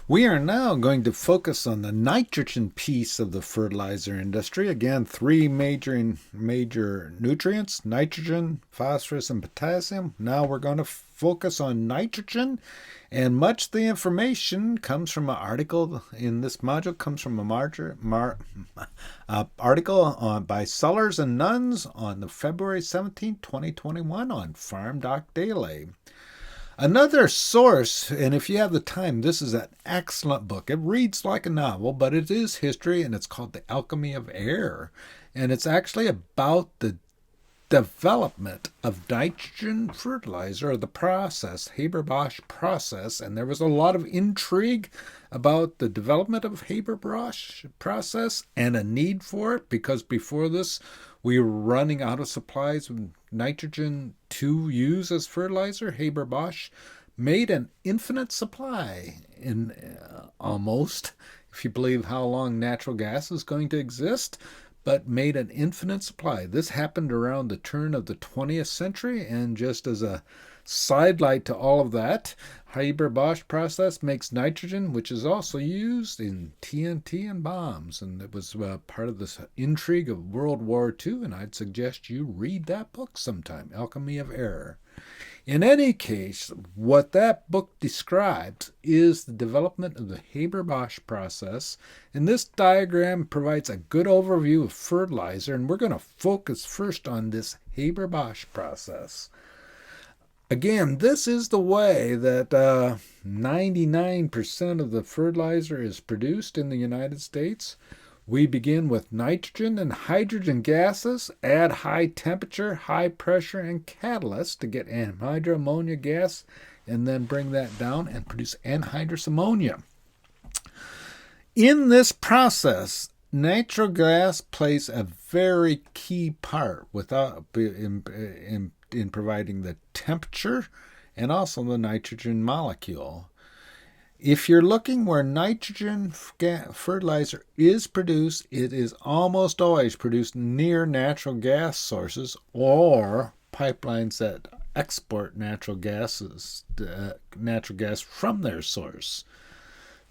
We are now going to focus on the nitrogen piece of the fertilizer industry. Again, three major nutrients: nitrogen, phosphorus, and potassium. Now we're going to focus on nitrogen, and much of the information comes from an article in this module comes from article by Sellers and Nuns on the February 17, 2021 on Farm Doc Daily. Another source, and if you have the time, this is an excellent book. It reads like a novel, but it is history, and it's called The Alchemy of Air. And it's actually about the development of nitrogen fertilizer, or the process, Haber-Bosch process. And there was a lot of intrigue about the development of Haber-Bosch process and a need for it, because before this, we were running out of supplies of nitrogen to use as fertilizer. Haber-Bosch made an infinite supply in almost, if you believe how long natural gas is going to exist, but made an infinite supply. This happened around the turn of the 20th century, and just as a sidelight to all of that, Haber-Bosch process makes nitrogen, which is also used in TNT and bombs, and it was part of this intrigue of World War II, and I'd suggest you read that book sometime, Alchemy of Air. In any case, what that book describes is the development of the Haber-Bosch process, and this diagram provides a good overview of fertilizer, and we're going to focus first on this Haber-Bosch process. Again, this is the way that 99% of the fertilizer is produced in the United States. We begin with nitrogen and hydrogen gases, add high temperature, high pressure, and catalyst to get anhydrous ammonia gas, and then bring that down and produce anhydrous ammonia. In this process, natural gas plays a very key part in providing the temperature and also the nitrogen molecule. If you're looking where nitrogen fertilizer is produced, it is almost always produced near natural gas sources or pipelines that export natural gas from their source.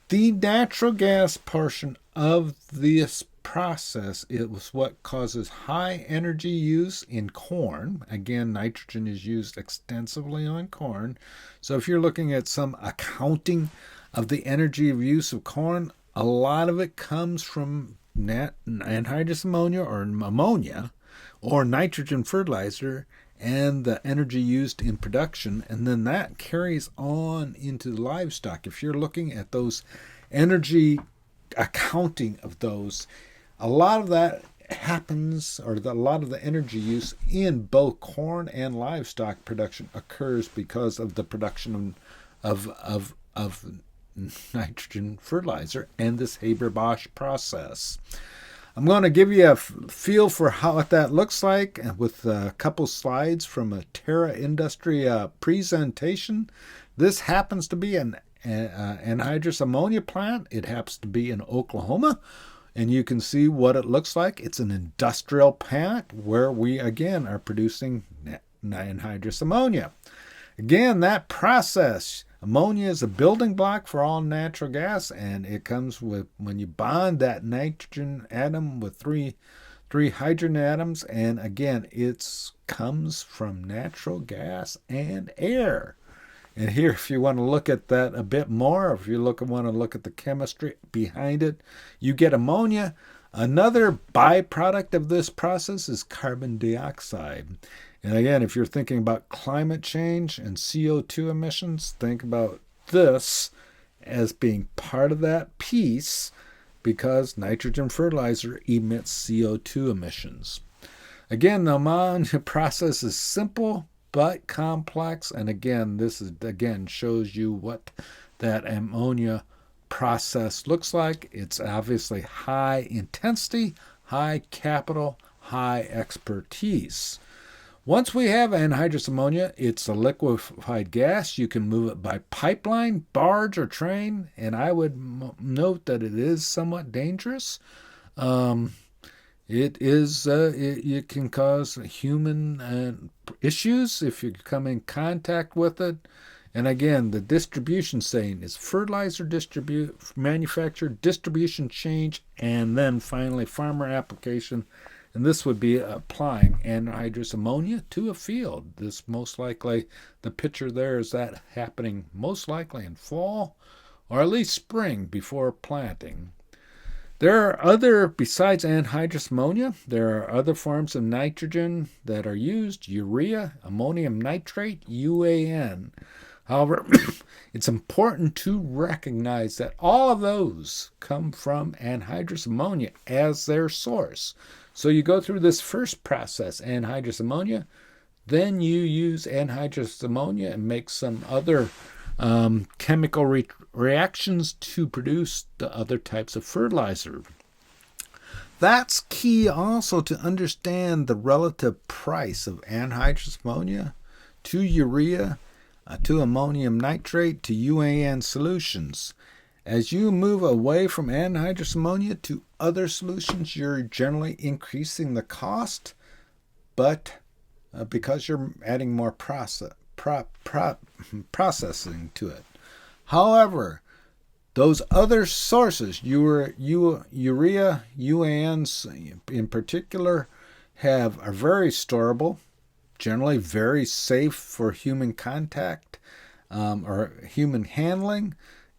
The natural gas portion of this process, it was what causes high energy use in corn. Again, nitrogen is used extensively on corn. So if you're looking at some accounting of the energy of use of corn, a lot of it comes from anhydrous ammonia or ammonia or nitrogen fertilizer and the energy used in production, and then that carries on into livestock. If you're looking at those energy accounting of those, a lot of that happens, or a lot of the energy use in both corn and livestock production occurs because of the production of nitrogen fertilizer and this Haber-Bosch process. I'm going to give you a feel for what that looks like with a couple slides from a Terra industry presentation. This happens to be an anhydrous ammonia plant. It happens to be in Oklahoma, and you can see what it looks like. It's an industrial plant where we again are producing anhydrous ammonia. Again, that process, ammonia is a building block for all natural gas, and it comes with, when you bond that nitrogen atom with three hydrogen atoms, and again, it comes from natural gas and air. And here, if you want to look at that a bit more, if you want to look at the chemistry behind it, you get ammonia. Another byproduct of this process is carbon dioxide. And again, if you're thinking about climate change and CO2 emissions, think about this as being part of that piece, because nitrogen fertilizer emits CO2 emissions. Again, the ammonia process is simple but complex, and again, this shows you what that ammonia process looks like. It's obviously high intensity, high capital, high expertise. Once we have anhydrous ammonia, it's a liquefied gas. You can move it by pipeline, barge, or train, and I would note that it is somewhat dangerous. It can cause human issues if you come in contact with it. And again, the distribution saying is fertilizer manufacture, distribution change, and then finally farmer application. And this would be applying anhydrous ammonia to a field. This most likely, the picture there is that happening most likely in fall or at least spring before planting. There are other, besides anhydrous ammonia, there are other forms of nitrogen that are used: urea, ammonium nitrate, UAN. However, it's important to recognize that all of those come from anhydrous ammonia as their source. So you go through this first process, anhydrous ammonia, then you use anhydrous ammonia and make some other chemical reactions to produce the other types of fertilizer. That's key also to understand the relative price of anhydrous ammonia to urea, to ammonium nitrate, to UAN solutions. As you move away from anhydrous ammonia to other solutions, you're generally increasing the cost, but because you're adding more processing to it. However, those other sources, urea, UANs in particular, are very storable, generally very safe for human contact or human handling.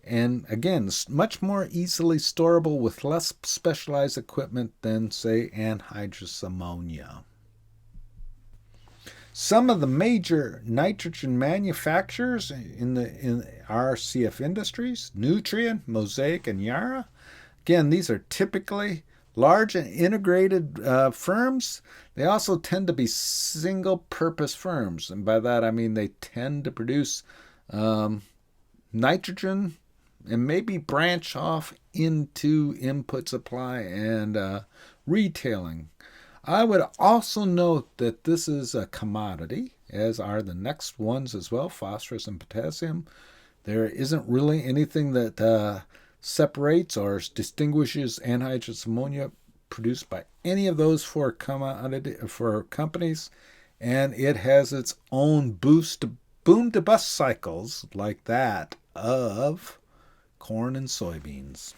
And again, much more easily storable with less specialized equipment than, say, anhydrous ammonia. Some of the major nitrogen manufacturers in our CF Industries: Nutrien, Mosaic, and Yara. Again, these are typically large and integrated firms. They also tend to be single-purpose firms, and by that I mean they tend to produce nitrogen and maybe branch off into input supply and retailing. I would also note that this is a commodity, as are the next ones as well, phosphorus and potassium. There isn't really anything that separates or distinguishes anhydrous ammonia produced by any of those four companies, and it has its own boom to bust cycles like that of corn and soybeans.